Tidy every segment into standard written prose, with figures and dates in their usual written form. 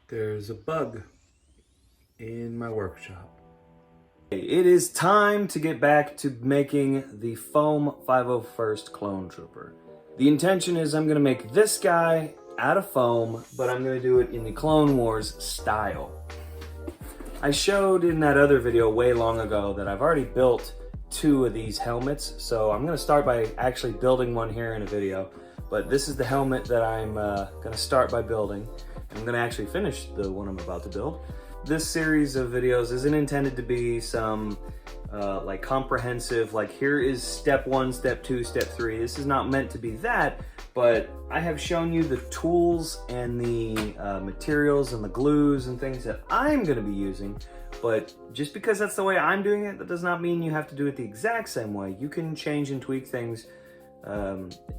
There's a bug in my workshop. It is time to get back to making the foam 501st Clonetrooper. The intention is I'm going to make this guy out of foam, but I'm going to do it in the Clone Wars style. I showed in that other video way long ago that I've already built 2 of these helmets, so I'm going to start by actually building one here in a video. But this is the helmet that I'm going to start by building. I'm going to actually finish the one I'm about to build. This series of videos isn't intended to be some like comprehensive, like here is step 1, step 2, step 3. This is not meant to be that, but I have shown you the tools and the materials and the glues and things that I'm going to be using. But just because that's the way I'm doing it, that does not mean you have to do it the exact same way. You can change and tweak things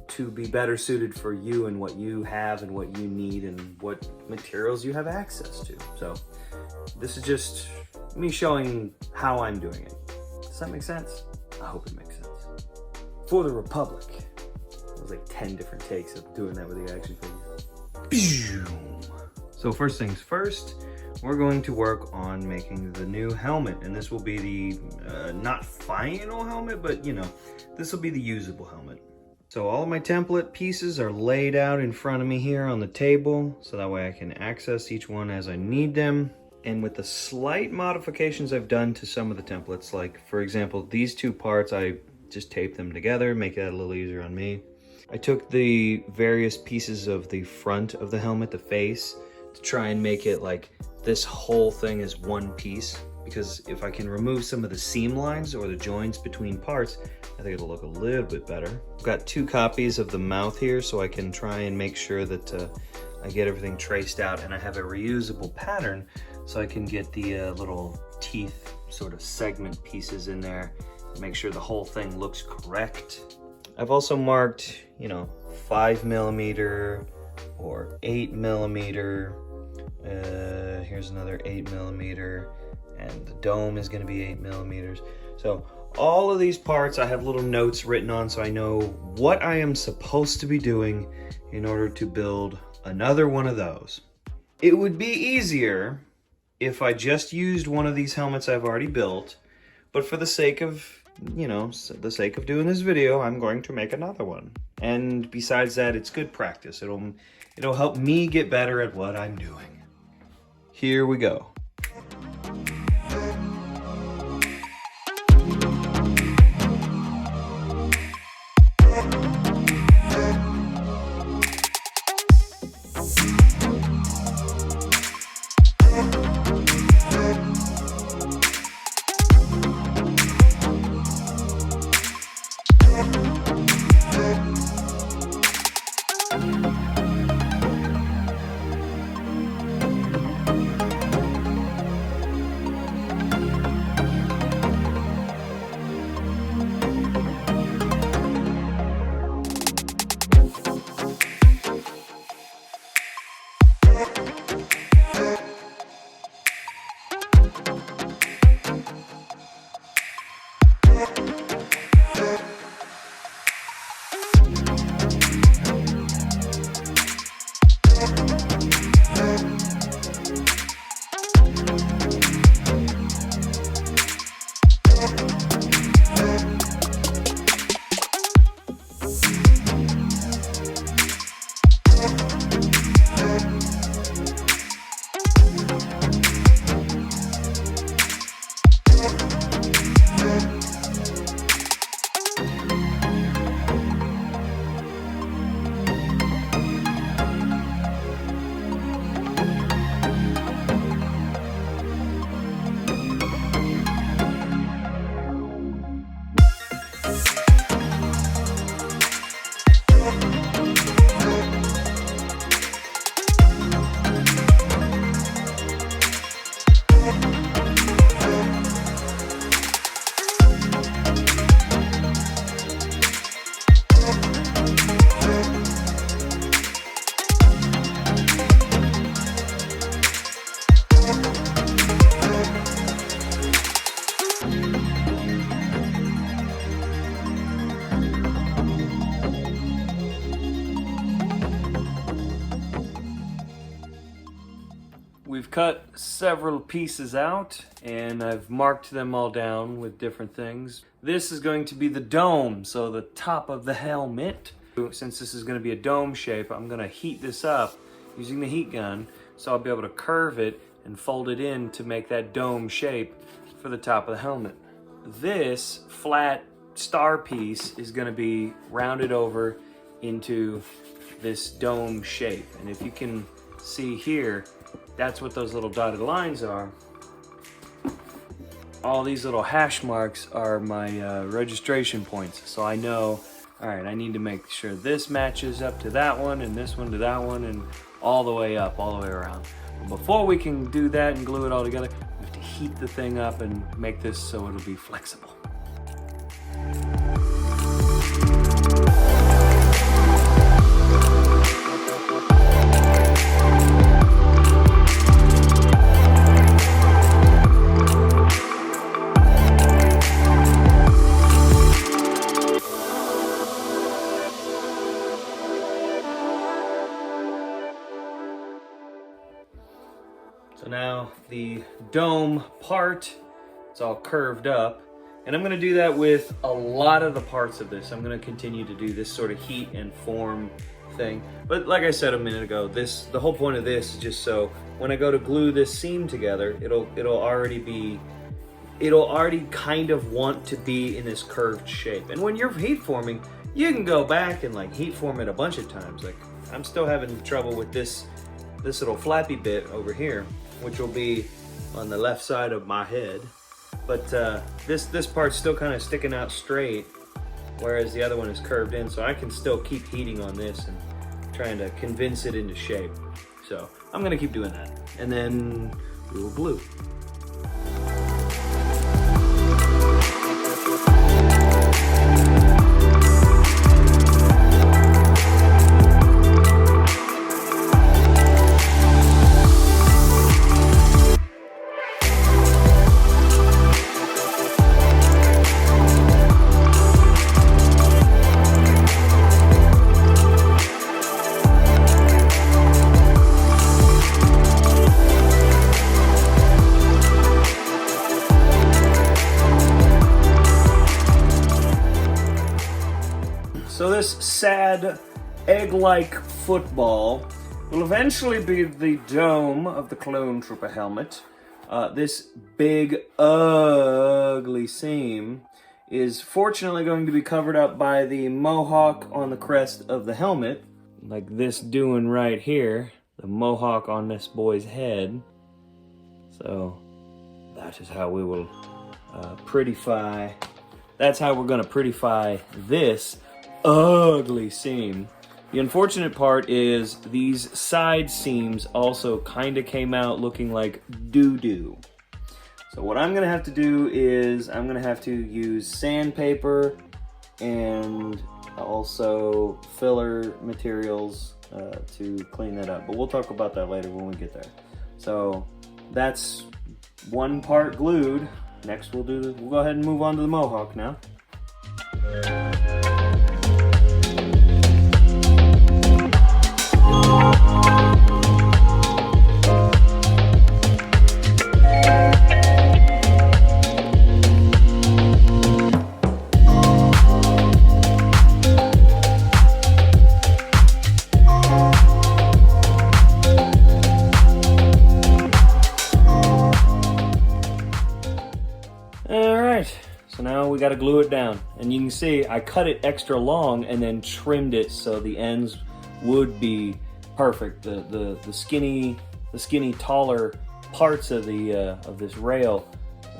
to be better suited for you and what you have and what you need and what materials you have access to. So this is just me showing how I'm doing it. Does that make sense? I hope it makes sense. For the Republic, it was like 10 different takes of doing that with the action figure. So first things first, we're going to work on making the new helmet, and this will be the not final helmet, but you know, this will be the usable helmet. So all of my template pieces are laid out in front of me here on the table, so that way I can access each one as I need them. And with the slight modifications I've done to some of the templates, like for example, these 2 parts, I just taped them together, make it a little easier on me. I took the various pieces of the front of the helmet, the face, to try and make it like this whole thing is one piece. Because if I can remove some of the seam lines or the joints between parts, I think it'll look a little bit better. I've got 2 copies of the mouth here, so I can try and make sure that I get everything traced out, and I have a reusable pattern so I can get the little teeth sort of segment pieces in there and make sure the whole thing looks correct. I've also marked, you know, 5mm or 8mm. Here's another 8mm. And the dome is going to be 8mm. So all of these parts I have little notes written on so I know what I am supposed to be doing in order to build another one of those. It would be easier if I just used one of these helmets I've already built, but for the sake of, you know, the sake of doing this video, I'm going to make another one. And besides that, it's good practice. It'll help me get better at what I'm doing. Here we go. cut several pieces out and I've marked them all down with different things. This is going to be the dome, so the top of the helmet. Since this is going to be a dome shape, I'm going to heat this up using the heat gun, so I'll be able to curve it and fold it in to make that dome shape for the top of the helmet. This flat star piece is going to be rounded over into this dome shape, and if you can see here, that's what those little dotted lines are. All these little hash marks are my registration points, so I know, all right, I need to make sure this matches up to that one and this one to that one and all the way up, all the way around. But before we can do that and glue it all together, we have to heat the thing up and make this so it'll be flexible. So now the dome part, it's all curved up, and I'm gonna do that with a lot of the parts of this. I'm gonna continue to do this sort of heat and form thing. But like I said a minute ago, the whole point of this is just so when I go to glue this seam together, it'll already kind of want to be in this curved shape. And when you're heat forming, you can go back and like heat form it a bunch of times. Like I'm still having trouble with this little flappy bit over here, which will be on the left side of my head. But this part's still kind of sticking out straight, whereas the other one is curved in, so I can still keep heating on this and trying to convince it into shape. So I'm gonna keep doing that, and then we will glue. So this sad egg-like football will eventually be the dome of the Clonetrooper helmet. This big, ugly seam is fortunately going to be covered up by the mohawk on the crest of the helmet, like this doing right here, the mohawk on this boy's head. So that is how we will prettify, that's how we're gonna prettify this ugly seam. The unfortunate part is these side seams also kind of came out looking like doo-doo. So what I'm gonna have to do is I'm gonna have to use sandpaper and also filler materials to clean that up. But we'll talk about that later when we get there. So that's one part glued. Next we'll go ahead and move on to the mohawk now. So now we got to glue it down, and you can see I cut it extra long and then trimmed it so the ends would be perfect. The skinny taller parts of this rail,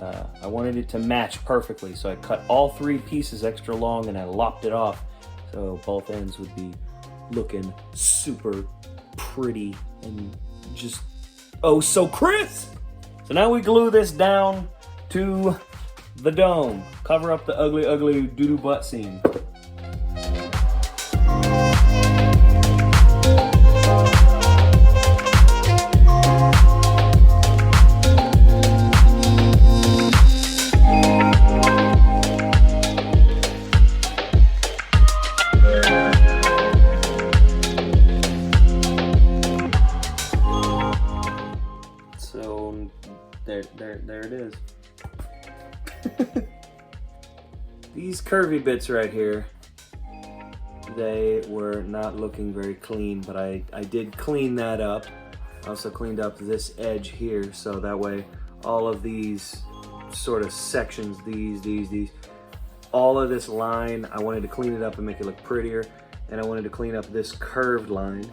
I wanted it to match perfectly, so I cut all three pieces extra long and I lopped it off so both ends would be looking super pretty and just oh so crisp. So now we glue this down to the dome. Cover up the ugly doo-doo butt seam. is. These curvy bits right here, they were not looking very clean, but I did clean that up. I also cleaned up this edge here, so that way all of these sort of sections, these, all of this line, I wanted to clean it up and make it look prettier, and I wanted to clean up this curved line.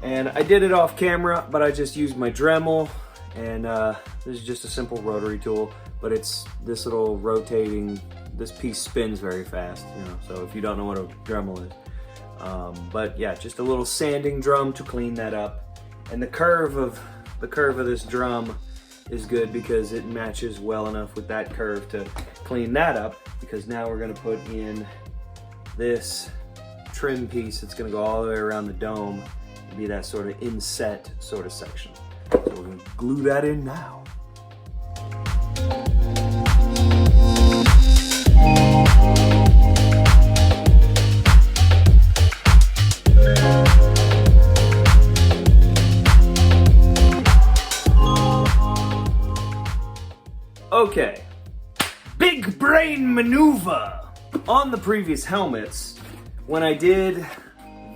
And I did it off camera, but I just used my Dremel, and this is just a simple rotary tool, but it's this little rotating, this piece spins very fast, you know, so if you don't know what a Dremel is. But yeah, just a little sanding drum to clean that up. And the curve of this drum is good because it matches well enough with that curve to clean that up, because now we're gonna put in this trim piece that's gonna go all the way around the dome and be that sort of inset sort of section. So we're gonna glue that in now. Okay, big brain maneuver. On the previous helmets, when I did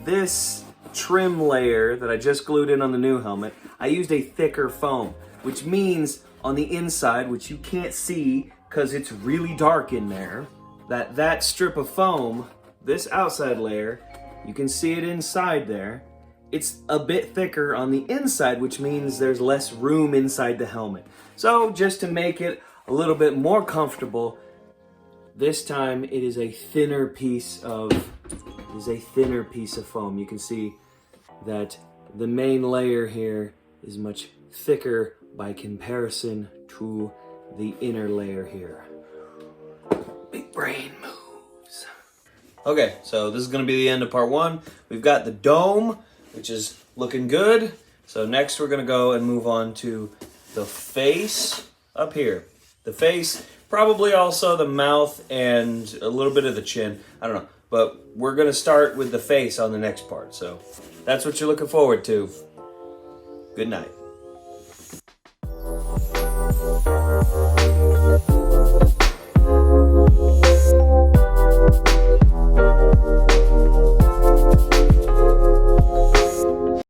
this trim layer that I just glued in on the new helmet, I used a thicker foam, which means on the inside, which you can't see because it's really dark in there, that strip of foam, this outside layer, you can see it inside there. It's a bit thicker on the inside, which means there's less room inside the helmet. So just to make it a little bit more comfortable, this time it is a thinner piece of foam. You can see that the main layer here is much thicker by comparison to the inner layer here. Big brain moves. Okay, so this is gonna be the end of part one. We've got the dome, which is looking good. So next we're gonna go and move on to the face up here. The face, probably also the mouth and a little bit of the chin. I don't know, but we're gonna start with the face on the next part. So that's what you're looking forward to. Good night.